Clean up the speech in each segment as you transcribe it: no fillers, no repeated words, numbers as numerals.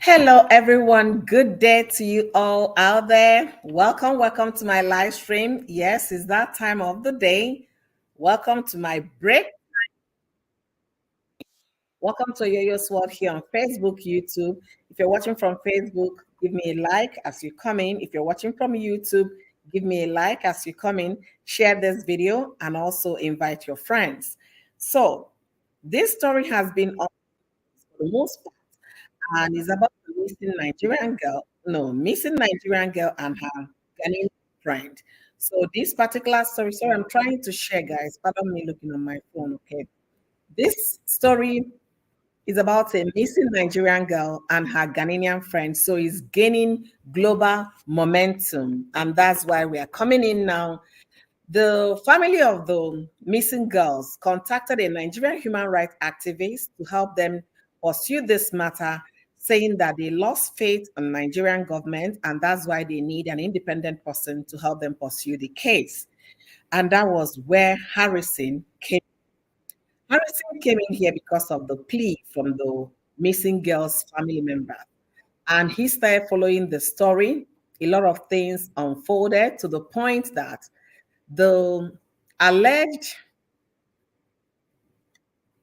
Hello, everyone. Good day to you all out there. Welcome to my live stream. Yes, it's that time of the day. Welcome to my break. Welcome to Yo-Yo Sword here on Facebook, YouTube. If you're watching from Facebook, give me a like as you come in. If you're watching from YouTube, give me a like as you come in. Share this video and also invite your friends. So, this story has been on for the most part and it's about the missing Nigerian girl and her Ghanaian friend. So this particular story, sorry, I'm trying to share, guys. Pardon me looking on my phone, okay? This story is about a missing Nigerian girl and her Ghanaian friend. So it's gaining global momentum, and that's why we are coming in now. The family of the missing girls contacted a Nigerian human rights activist to help them pursue this matter, saying that they lost faith in Nigerian government and that's why they need an independent person to help them pursue the case. And that was where Harrison came. Harrison came in here because of the plea from the missing girl's family member. And he started following the story. A lot of things unfolded to the point that the alleged,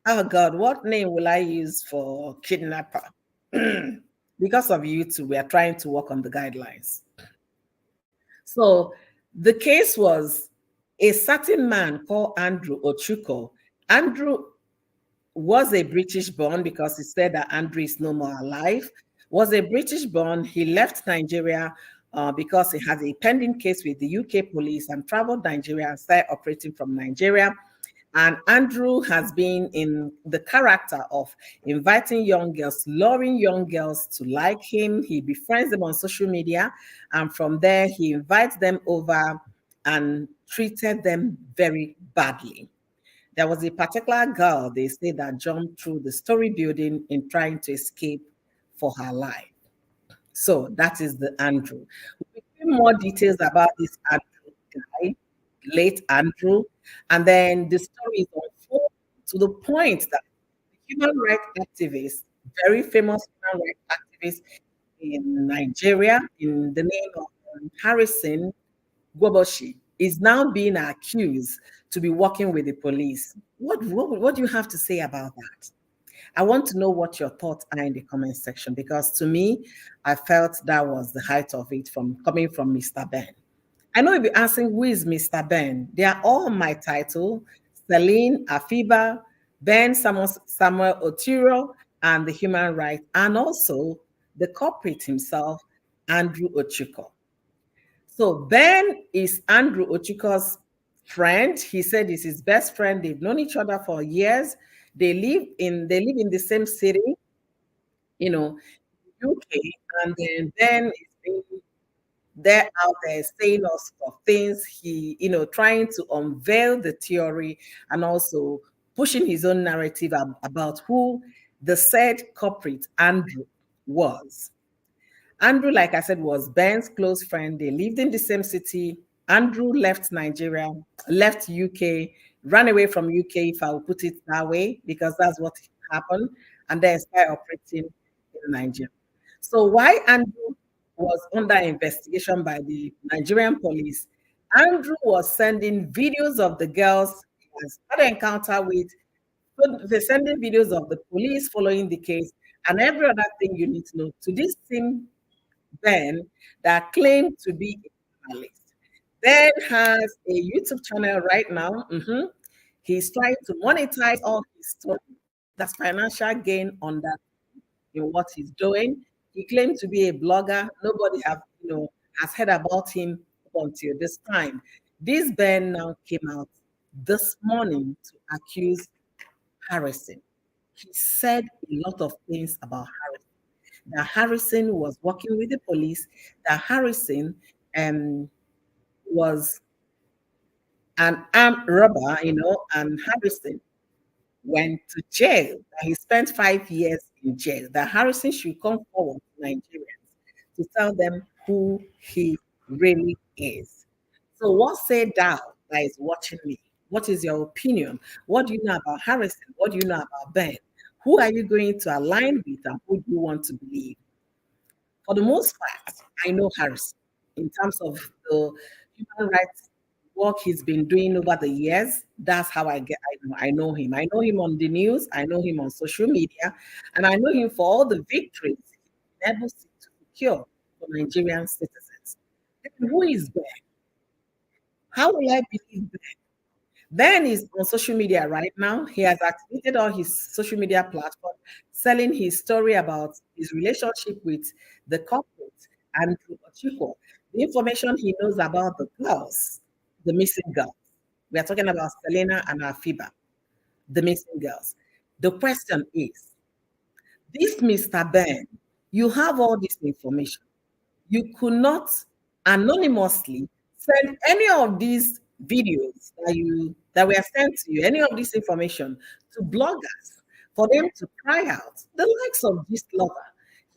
oh God, what name will I use for kidnapper? Because of YouTube, we are trying to work on the guidelines. So the case was a certain man called Andrew Ochuko. Andrew was a British born because he said that Andrew is no more alive, was a British born. He left Nigeria because he had a pending case with the UK police and traveled Nigeria and started operating from Nigeria. And Andrew has been in the character of inviting young girls, luring young girls to like him. He befriends them on social media. And from there, he invites them over and treated them very badly. There was a particular girl, they say, that jumped through the story building in trying to escape for her life. So that is the Andrew. We will more details about this Andrew guy, late Andrew, and then the story is unfolding to the point that the human rights activist, very famous human rights activist in Nigeria, in the name of Harrison Gwoboshi, is now being accused to be working with the police. What do you have to say about that? I want to know what your thoughts are in the comment section because to me, I felt that was the height of it from coming from Mr. Ben. I know you'll be asking who is Mr. Ben. They are all my title: Celine, Afiba, Ben, Samuel Itori, and the human rights, and also the culprit himself, Andrew Ochuko. So Ben is Andrew Ochuko's friend. He said he's his best friend. They've known each other for years. They live in the same city, UK, and then Ben is being there out there saying all sorts of things. He, trying to unveil the theory and also pushing his own narrative about who the said culprit Andrew was. Andrew, like I said, was Ben's close friend. They lived in the same city. Andrew left Nigeria, left UK, ran away from UK, if I will put it that way, because that's what happened, and then started operating in Nigeria. So why Andrew was under investigation by the Nigerian police, Andrew was sending videos of the girls he has had an encounter with. So they're sending videos of the police following the case and every other thing you need to know to this same Ben that claimed to be a journalist. Ben has a YouTube channel right now. He's trying to monetize all his stuff. That's financial gain on that in what he's doing. He claimed to be a blogger. Nobody has heard about him up until this time. This Ben now came out this morning to accuse Harrison. He said a lot of things about Harrison. That Harrison was working with the police, that Harrison was an armed robber, and Harrison went to jail. That he spent 5 years in jail. That Harrison should come forward to Nigerians to tell them who he really is. So, what say thou that is watching me? What is your opinion? What do you know about Harrison? What do you know about Ben? Who are you going to align with and who do you want to believe? For the most part, I know Harris in terms of the human rights work he's been doing over the years. That's how I know him. I know him on the news, I know him on social media, and I know him for all the victories he's been able to secure for Nigerian citizens. Then who is Ben? How will I believe Ben is on social media right now. He has activated all his social media platform, selling his story about his relationship with the corporate and Ochiko. The information he knows about the girls, the missing girls. We are talking about Selena and Afiba, the missing girls. The question is, this Mr. Ben, you have all this information. You could not anonymously send any of these videos that were sent to you, any of this information to bloggers for them to cry out. The likes of this lover,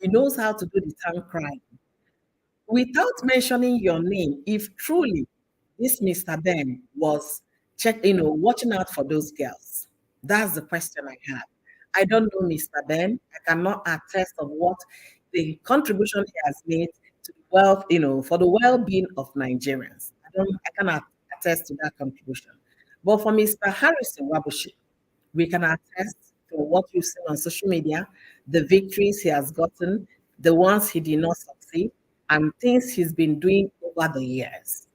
he knows how to do the tongue crying without mentioning your name. If truly this Mr. Ben was watching out for those girls, that's the question I have. I don't know Mr. Ben. I cannot attest of what the contribution he has made to the for the well-being of Nigerians. I cannot attest to that contribution. But for Mr. Harrison Wabushi, we can attest to what you've seen on social media, the victories he has gotten, the ones he did not succeed, and things he's been doing over the years.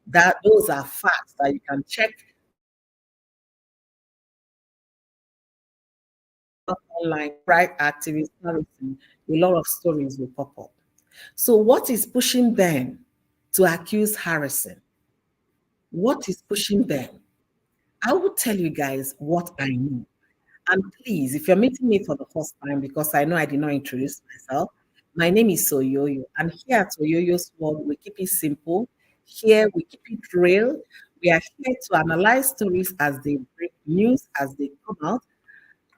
That those are facts that you can check online. Right activist Harrison, a lot of stories will pop up. So, what is pushing Ben to accuse Harrison? What is pushing Ben? I will tell you guys what I know. And please, if you're meeting me for the first time, because I know I did not introduce myself, my name is Soyoyo. And here at Soyoyo's World, we keep it simple. Here, we keep it real. We are here to analyze stories as they break news, as they come out.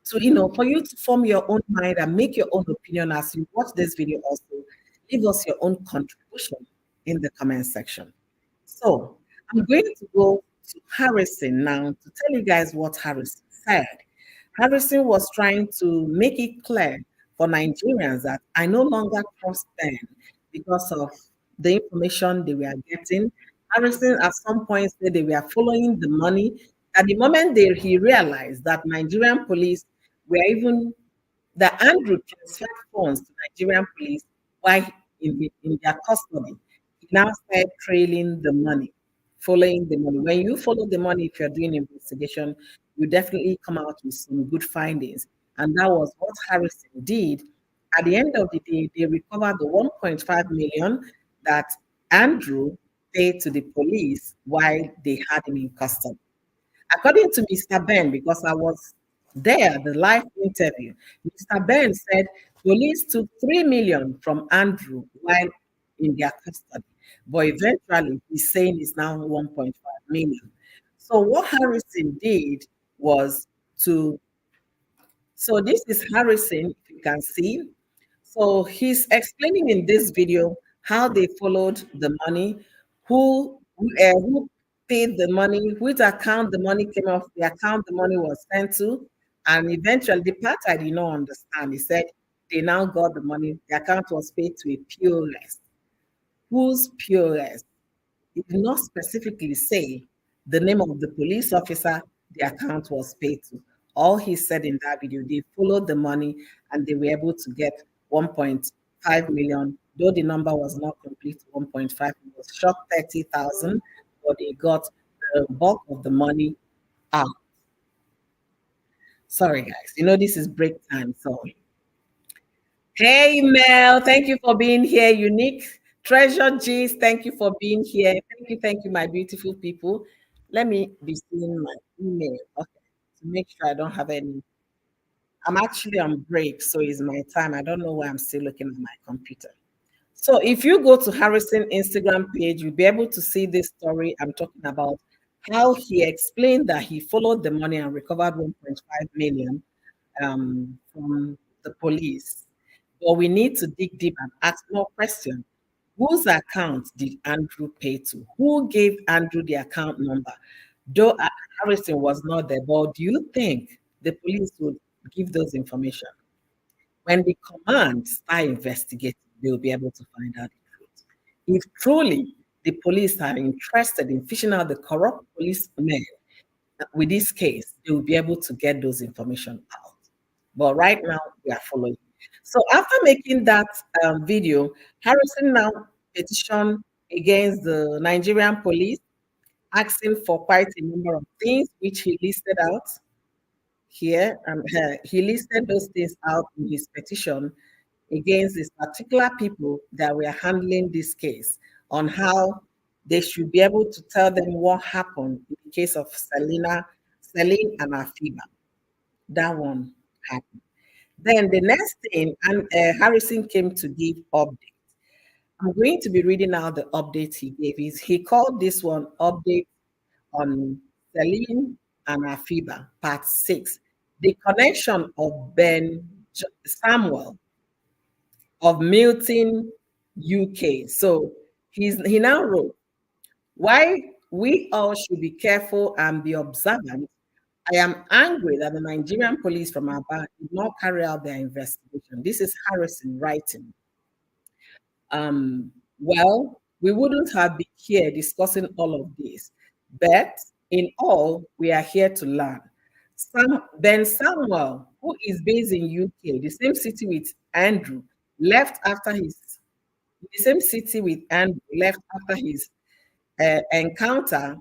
So, for you to form your own mind and make your own opinion as you watch this video also, leave us your own contribution in the comment section. So, I'm going to go to Harrison now to tell you guys what Harrison said. Harrison was trying to make it clear for Nigerians that I no longer trust them because of the information they were getting. Harrison at some point said they were following the money. At the moment he realized that Nigerian police were even that Andrew transferred funds to Nigerian police while in their custody. He now started trailing the money, following the money. When you follow the money, if you're doing investigation, you definitely come out with some good findings. And that was what Harrison did. At the end of the day, they recovered the 1.5 million that Andrew paid to the police while they had him in custody. According to Mr. Ben, because I was there, the live interview, Mr. Ben said police took 3 million from Andrew while in their custody. But eventually, he's saying it's now 1.5 million. So what Harrison did was to, so this is Harrison, if you can see. So he's explaining in this video how they followed the money, who paid the money, which account the money came off, the account the money was sent to, and eventually the part I did not understand. He said they now got the money, the account was paid to a POS. Whose POS? He did not specifically say the name of the police officer the account was paid to. All he said in that video, they followed the money and they were able to get 1.5 million, though the number was not complete 1.5, it was short 30,000, but they got the bulk of the money out. Sorry, guys. This is break time. So, hey, Mel, thank you for being here. Unique Treasure G's, thank you for being here. Thank you, my beautiful people. Let me be seeing my email, okay, to make sure I don't have any. I'm actually on break, so it's my time. I don't know why I'm still looking at my computer. So if you go to Harrison Instagram page, you'll be able to see this story I'm talking about, how he explained that he followed the money and recovered 1.5 million from the police. But we need to dig deep and ask more questions. Whose account did Andrew pay to? Who gave Andrew the account number? Though Harrison was not there, but do you think the police would give those information? When the command start investigating, they will be able to find out the truth. If truly the police are interested in fishing out the corrupt policemen with this case, they will be able to get those information out. But right now, we are following. So after making that video, Harrison now petitioned against the Nigerian police, asking for quite a number of things, which he listed out here. He listed those things out in his petition against these particular people that were handling this case on how they should be able to tell them what happened in the case of Celine and Afiba. That one happened. Then the next thing, and Harrison came to give update. I'm going to be reading out the update he gave. He called this one update on Celine and Afiba, part 6. The connection of Samuel of Milton, UK. So he now wrote, why we all should be careful and be observant. I am angry that the Nigerian police from Aba did not carry out their investigation. This is Harrison writing. Well, we wouldn't have been here discussing all of this, but in all, we are here to learn. Ben Samuel, who is based in UK, the same city with Andrew, left after his encounter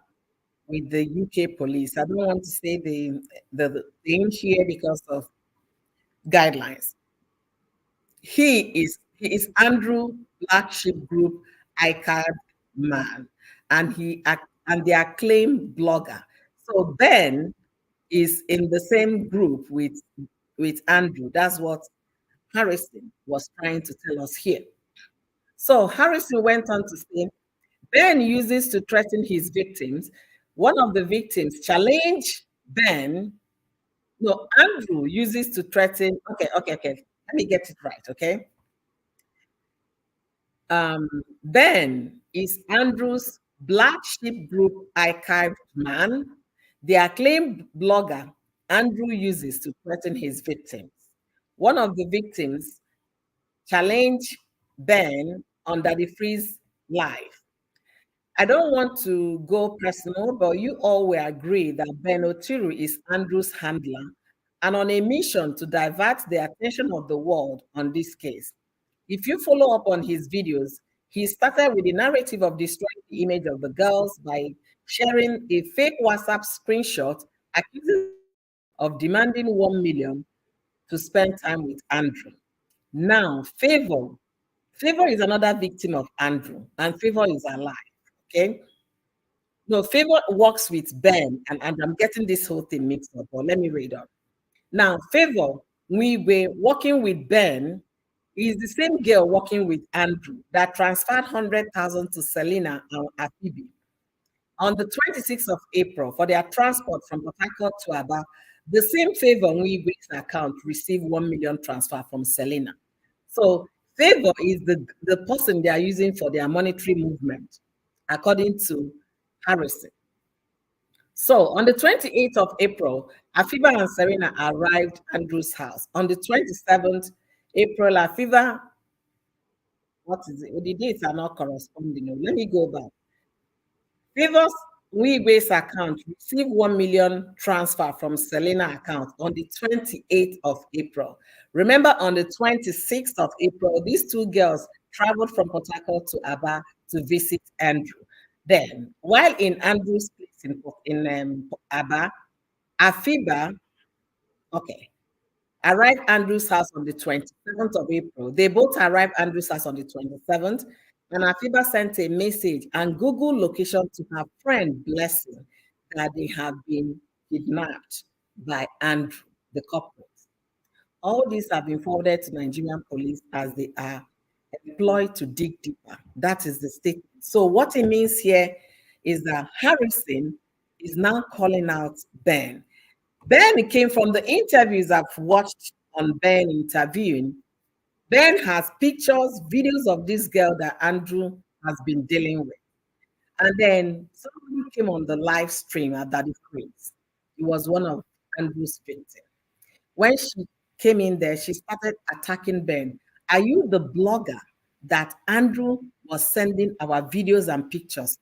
with the UK police. I don't want to say the thing here because of guidelines. He is Andrew Black Sheep Group ICAD man, and the acclaimed blogger. So Ben is in the same group with Andrew. That's what Harrison was trying to tell us here. So Harrison went on to say, Ben uses to threaten his victims. One of the victims challenged Ben. No, Andrew uses to threaten. Okay. Let me get it right, okay? Ben is Andrew's Black Sheep Group archived man. The acclaimed blogger Andrew uses to threaten his victims. One of the victims challenged Ben on Daddy Freeze Live. I don't want to go personal, but you all will agree that Ben Otiru is Andrew's handler and on a mission to divert the attention of the world on this case. If you follow up on his videos, he started with the narrative of destroying the image of the girls by sharing a fake WhatsApp screenshot accusing of demanding 1 million to spend time with Andrew. Now, Favor is another victim of Andrew, and Favor is alive. Okay. No, Favor works with Ben, and I'm getting this whole thing mixed up, but let me read on. Now, Favor, we were working with Ben, is the same girl working with Andrew that transferred 100,000 to Selena and Afiba. On the 26th of April, for their transport from Port Harcourt to Aba, the same Favor Nwibe's account received 1 million transfer from Selena. So Favor is the person they are using for their monetary movement, according to Harrison. So on the 28th of April, Afiba and Serena arrived at Andrew's house. On the 27th April, Afiba, what is it? The dates are not corresponding. Let me go back. Favor's Nwibe's account received 1 million transfer from Selena account on the 28th of April. Remember, on the 26th of April, these two girls traveled from Port Harcourt to Aba to visit Andrew. Then, while in Andrew's place in Aba, Afiba, arrived Andrew's house on the 27th of April. They both arrived Andrew's house on the 27th, and Afiba sent a message and Google location to her friend Blessing that they have been kidnapped by Andrew, the culprit. All these have been forwarded to Nigerian police as they are employed to dig deeper. That is the statement. So what it means here is that Harrison is now calling out Ben. Ben came from the interviews I've watched on Ben interviewing. Ben has pictures, videos of this girl that Andrew has been dealing with. And then somebody came on the live stream at Daddy Freeze. It was one of Andrew's victims. When she came in there, she started attacking Ben. Are you the blogger that Andrew was sending our videos and pictures.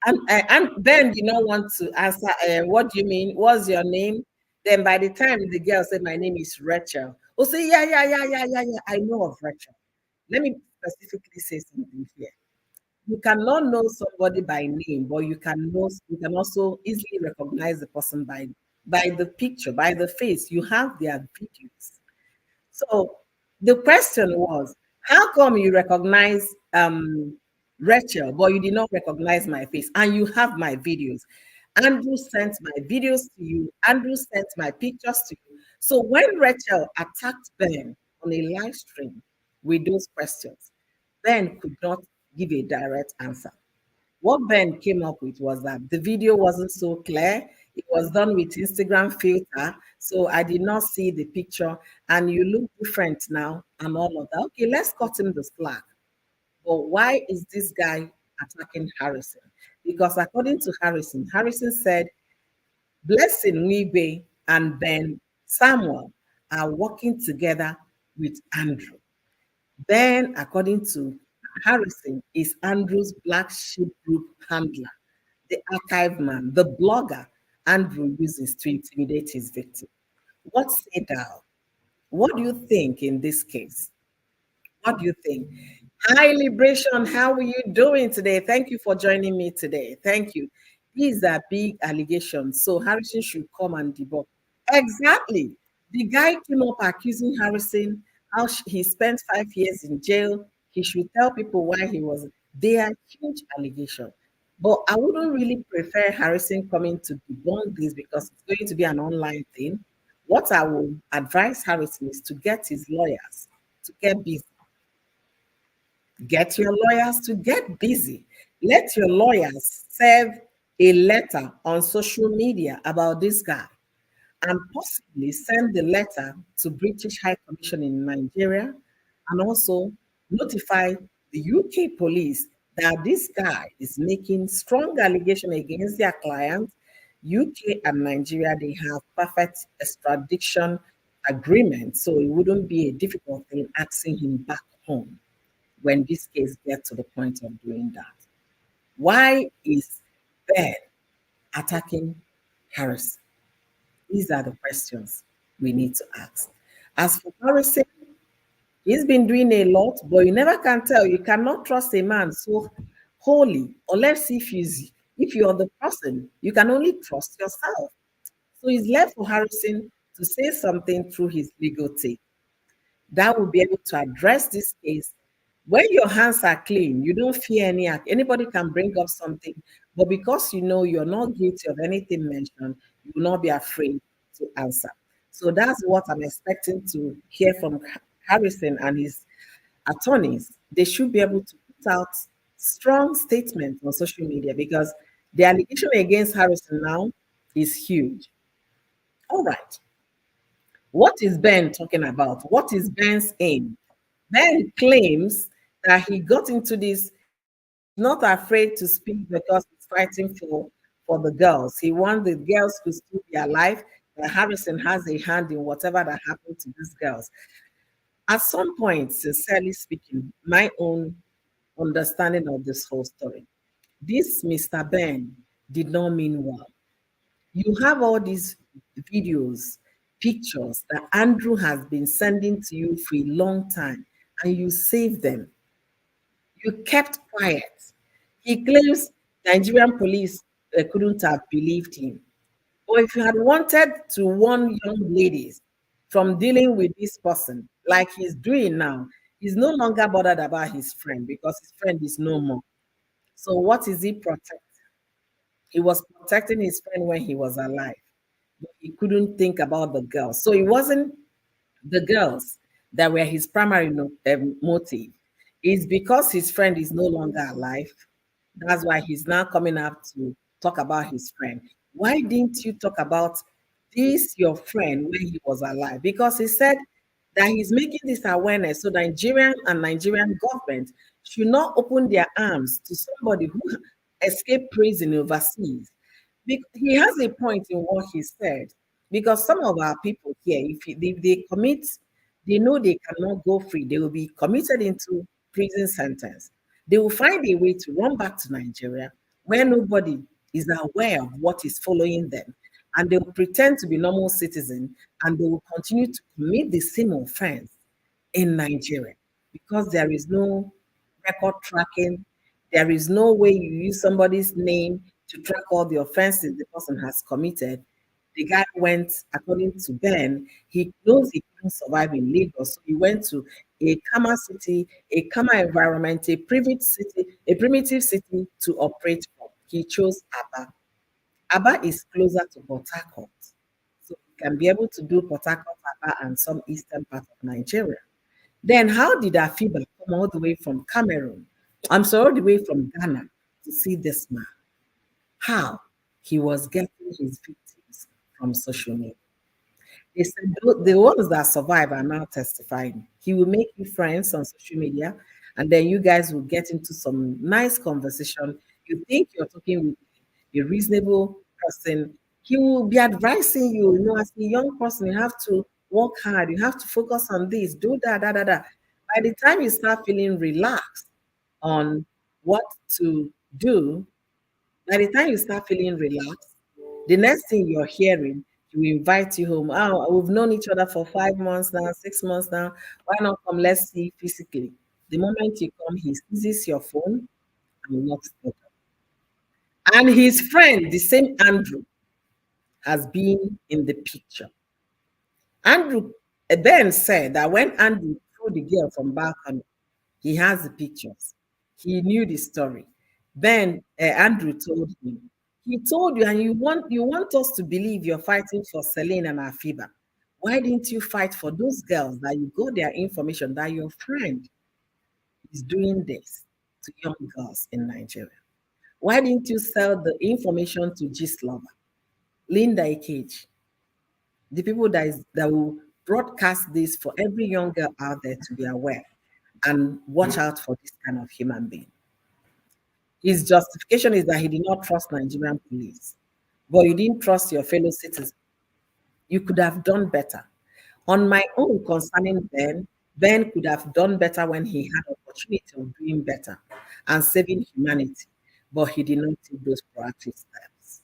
And Ben did not want to answer. What do you mean? What's your name? Then by the time the girl said, "My name is Rachel," oh, say, "Yeah, yeah, yeah, yeah, yeah, yeah. I know of Rachel." Let me specifically say something here. You cannot know somebody by name, but you can also easily recognize the person by the picture, by the face. You have their videos. So the question was, how come you recognize Rachel, but you did not recognize my face, and you have my videos? Andrew sent my videos to you. Andrew sent my pictures to you. So when Rachel attacked Ben on a live stream with those questions, Ben could not give a direct answer. What Ben came up with was that the video wasn't so clear. It was done with Instagram filter, so I did not see the picture, and you look different now, and all of that. Okay, let's cut him the slack. But why is this guy attacking Harrison? Because according to Harrison, Harrison said Blessing Wibe and Ben Samuel are working together with Andrew. Ben, according to Harrison, is Andrew's Black Sheep Group handler, the archive man, the blogger Andrew uses to intimidate his victim. What say thou? What do you think in this case? What do you think? Hi, Liberation. How are you doing today? Thank you for joining me today. Thank you. These are big allegations. So Harrison should come and debunk. Exactly. The guy came up accusing Harrison how he spent 5 years in jail. He should tell people why he was. They are huge allegations. But I wouldn't really prefer Harrison coming to debunk this because it's going to be an online thing. What I will advise Harrison is to get his lawyers to get busy. Get your lawyers to get busy. Let your lawyers serve a letter on social media about this guy and possibly send the letter to British High Commission in Nigeria and also notify the UK police that this guy is making strong allegation against their client. UK and Nigeria, they have perfect extradition agreement, so it wouldn't be a difficult thing asking him back home when this case gets to the point of doing that. Why is Ben attacking Harrison? These are the questions we need to ask. As for Harrison, he's been doing a lot, but you never can tell. You cannot trust a man so wholly, unless if you're the person, you can only trust yourself. So it's left for Harrison to say something through his legal team that will be able to address this case. When your hands are clean, you don't fear any act. Anybody can bring up something, but because you know you're not guilty of anything mentioned, you will not be afraid to answer. So that's what I'm expecting to hear from Harrison and his attorneys. They should be able to put out strong statements on social media because the allegation against Harrison now is huge. All right. What is Ben talking about? What is Ben's aim? Ben claims that he got into this, not afraid to speak because he's fighting for the girls. He wants the girls to still be alive, that Harrison has a hand in whatever that happened to these girls. At some point, sincerely speaking, my own understanding of this whole story, this Mr. Ben did not mean well. You have all these videos, pictures that Andrew has been sending to you for a long time, and you saved them. You kept quiet. He claims Nigerian police couldn't have believed him. Or if you had wanted to warn young ladies from dealing with this person, like he's doing now, he's no longer bothered about his friend because his friend is no more. So what is he protecting? He was protecting his friend when he was alive. But he couldn't think about the girls. So it wasn't the girls that were his primary motive. It's because his friend is no longer alive. That's why he's now coming up to talk about his friend. Why didn't you talk about this, your friend, when he was alive? Because he said that he's making this awareness so Nigerian government should not open their arms to somebody who escaped prison overseas. He has a point in what he said, because some of our people here, if they commit, they know they cannot go free. They will be committed into prison sentence, they will find a way to run back to Nigeria where nobody is aware of what is following them. And they will pretend to be normal citizens and they will continue to commit the same offense in Nigeria because there is no record tracking. There is no way you use somebody's name to track all the offenses the person has committed. The guy went, according to Ben, he knows he couldn't survive in Lagos. So he went to a calmer city, a calmer environment, a primitive city to operate from. He chose Aba. Aba is closer to Port Harcourt. So he can be able to do Port Harcourt, Aba, and some eastern part of Nigeria. Then how did Afiba come all the way from Cameroon? I'm sorry, all the way from Ghana to see this man? How? He was getting his victims from social media. They said the ones that survive are now testifying. He will make you friends on social media, and then you guys will get into some nice conversation. You think you're talking with a reasonable person. He will be advising you, as a young person, you have to work hard, you have to focus on this, do that, da, da, da. By the time you start feeling relaxed on what to do, by the time you start feeling relaxed, the next thing you're hearing, he will invite you home. Oh, we've known each other for 5 months now, 6 months now. Why not come? Let's see physically. The moment you come, he seizes your phone and locks the door. And his friend, the same Andrew, has been in the picture. Andrew then said that when Andrew threw the girl from balcony, he has the pictures. He knew the story. Then Andrew told him, he told you, and you want us to believe you're fighting for Celine and Afiba. Why didn't you fight for those girls that you got their information that your friend is doing this to young girls in Nigeria? Why didn't you sell the information to Gist Lover, Linda Ikage, the people that will broadcast this for every young girl out there to be aware and watch out for this kind of human being? His justification is that he did not trust Nigerian police, but you didn't trust your fellow citizens. You could have done better. On my own concerning Ben, Ben could have done better when he had opportunity of doing better and saving humanity, but he did not take those proactive steps.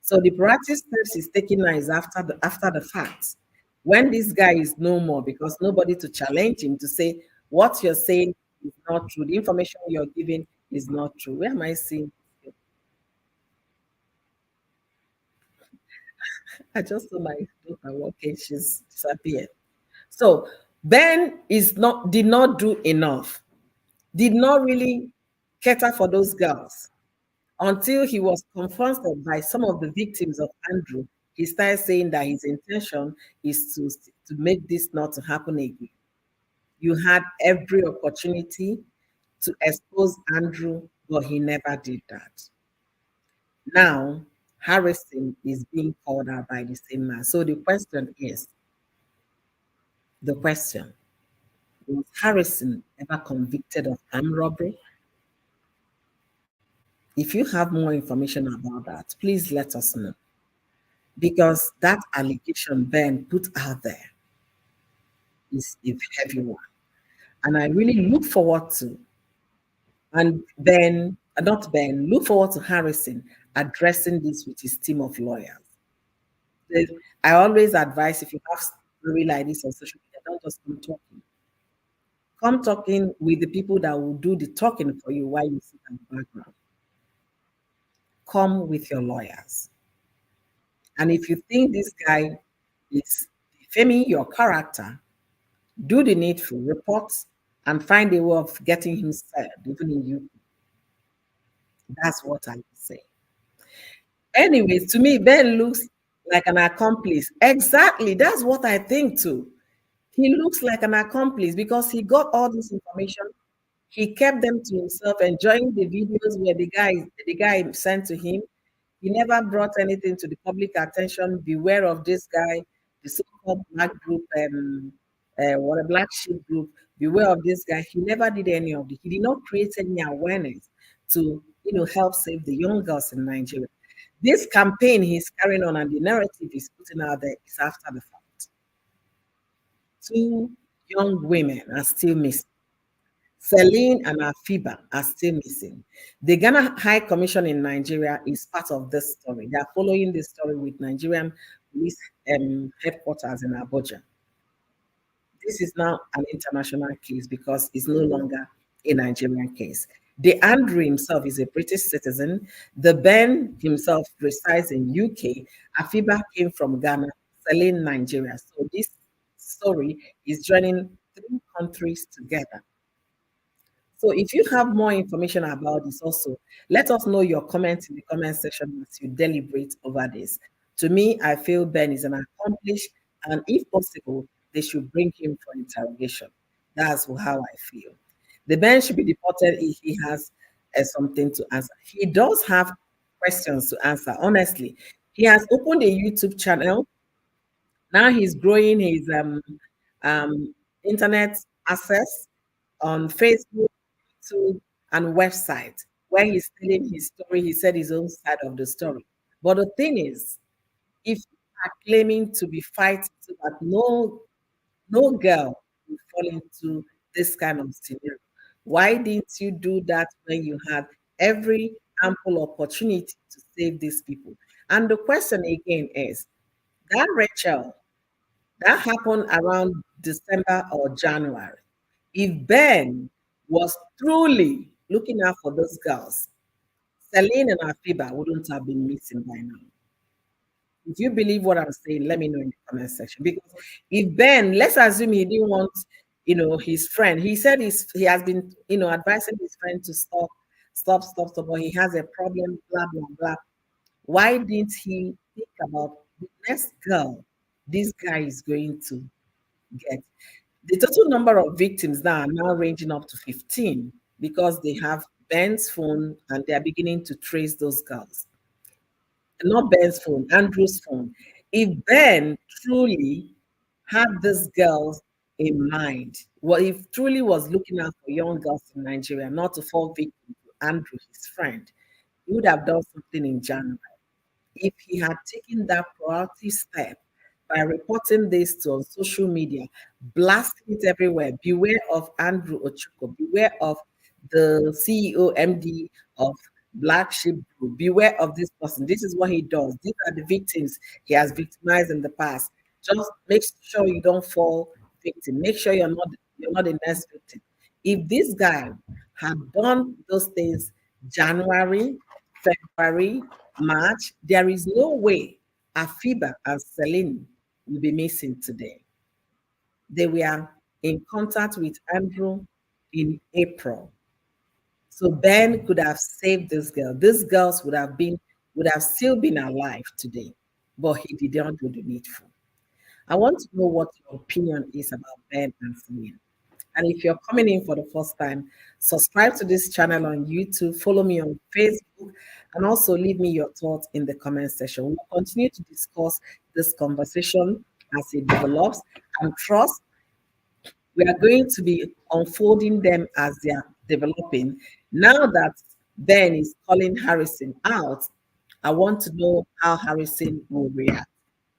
So the proactive steps he's taking now is after the fact. When this guy is no more, because nobody to challenge him to say what you're saying is not true, the information you're giving is not true. Where am I seeing? I just saw my daughter walking, she's disappeared. So Ben did not do enough, did not really cater for those girls until he was confronted by some of the victims of Andrew. He started saying that his intention is to make this not to happen again. You had every opportunity to expose Andrew, but he never did that. Now, Harrison is being called out by the same man. So the question, was Harrison ever convicted of armed robbery? If you have more information about that, please let us know. Because that allegation Ben put out there is a heavy one. And I really look forward to, and Ben, not Ben, look forward to Harrison addressing this with his team of lawyers. I always advise, if you have story like this on social media, don't just come talking. Come talking with the people that will do the talking for you while you sit in the background. Come with your lawyers. And if you think this guy is defaming your character, do the needful, reports, and find a way of getting him served, even in you. That's what I would say. Anyways, to me, Ben looks like an accomplice. Exactly. That's what I think too. He looks like an accomplice because he got all this information. He kept them to himself, enjoying the videos where the guy sent to him. He never brought anything to the public attention. Beware of this guy, the so-called black group, what a black sheep group. Beware of this guy. He never did any of it. He did not create any awareness to, help save the young girls in Nigeria. This campaign he's carrying on and the narrative he's putting out there is after the fact. Two young women are still missing. Celine and Afiba are still missing. The Ghana High Commission in Nigeria is part of this story. They are following this story with Nigerian police headquarters in Abuja. This is now an international case because it's no longer a Nigerian case. The Andrew himself is a British citizen. The Ben himself resides in UK. Afiba came from Ghana, Celine Nigeria. So this story is joining three countries together. So if you have more information about this also, let us know your comments in the comment section as you deliberate over this. To me, I feel Ben is an accomplished, and if possible, they should bring him for interrogation. That's how I feel. The Ben should be deported if he has something to answer. He does have questions to answer, honestly. He has opened a YouTube channel. Now he's growing his um, internet access on Facebook, YouTube, and website where he's telling his story. He said his own side of the story. But the thing is, if you are claiming to be fighting so that no girl will fall into this kind of scenario, why didn't you do that when you had every ample opportunity to save these people? And the question again is that Rachel, that happened around December or January. If Ben was truly looking out for those girls, Celine and Afiba wouldn't have been missing by now. If you believe what I'm saying, let me know in the comment section. Because if Ben, let's assume he didn't want, his friend. He said he has been, advising his friend to stop, but he has a problem, blah, blah, blah. Why didn't he think about the next girl this guy is going to get? The total number of victims now are now ranging up to 15 because they have Ben's phone and they are beginning to trace those girls. Not Ben's phone, Andrew's phone. If Ben truly had these girls in mind, well, if truly was looking out for young girls in Nigeria, not to fall victim to Andrew, his friend, he would have done something in January. If he had taken that proactive step by reporting this to on social media, blasting it everywhere, beware of Andrew Ochuko, beware of the CEO, MD of Black Sheep Group, beware of this person. This is what he does. These are the victims he has victimized in the past. Just make sure you don't fall victim. Make sure you're not the next victim. If this guy had done those things January, February, March, there is no way Afiba and Celine will be missing today. They were in contact with Andrew in April. So Ben could have saved this girl. These girls would have still been alive today, but he did not do the needful. I want to know what your opinion is about Ben and Celine. And if you're coming in for the first time, subscribe to this channel on YouTube, follow me on Facebook, and also leave me your thoughts in the comment section. We'll continue to discuss this conversation as it develops, and trust we are going to be unfolding them as they are developing. Now that Ben is calling Harrison out, I want to know how Harrison will react.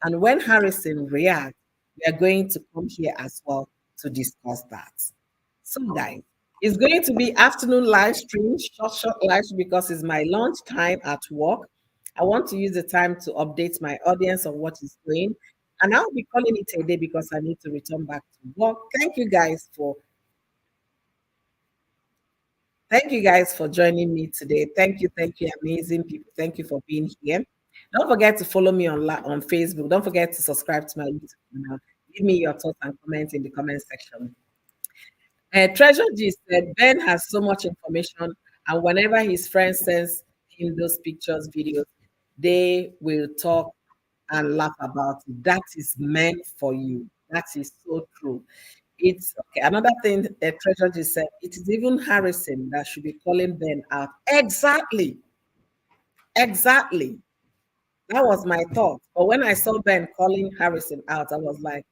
And when Harrison reacts, we are going to come here as well to discuss that. So, guys, it's going to be afternoon live stream, short live stream because it's my lunch time at work. I want to use the time to update my audience on what is going. And I'll be calling it a day because I need to return back to work. Thank you guys for joining me today. Thank you, amazing people. Thank you for being here. Don't forget to follow me on Facebook. Don't forget to subscribe to my YouTube channel. Give me your thoughts and comments in the comment section. Treasure G said Ben has so much information, and whenever his friend sends him those pictures, videos, they will talk and laugh about it. That is meant for you. That is so true. It's okay. Another thing Treasure G said, it is even Harrison that should be calling Ben out. Exactly. Exactly. That was my thought. But when I saw Ben calling Harrison out, I was like,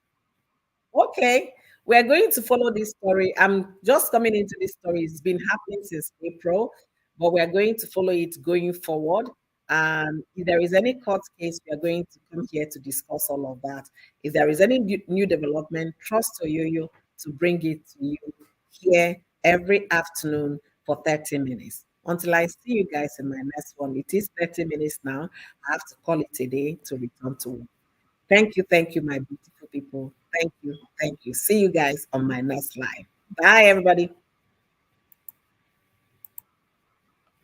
okay, we're going to follow this story. I'm just coming into this story. It's been happening since April, but we're going to follow it going forward. And if there is any court case, we are going to come here to discuss all of that. If there is any new development, trust Oyoyo to bring it to you here every afternoon for 30 minutes. Until I see you guys in my next one. It is 30 minutes now. I have to call it a day to return to work. Thank you, my beautiful people. Thank you. Thank you. See you guys on my next live. Bye, everybody.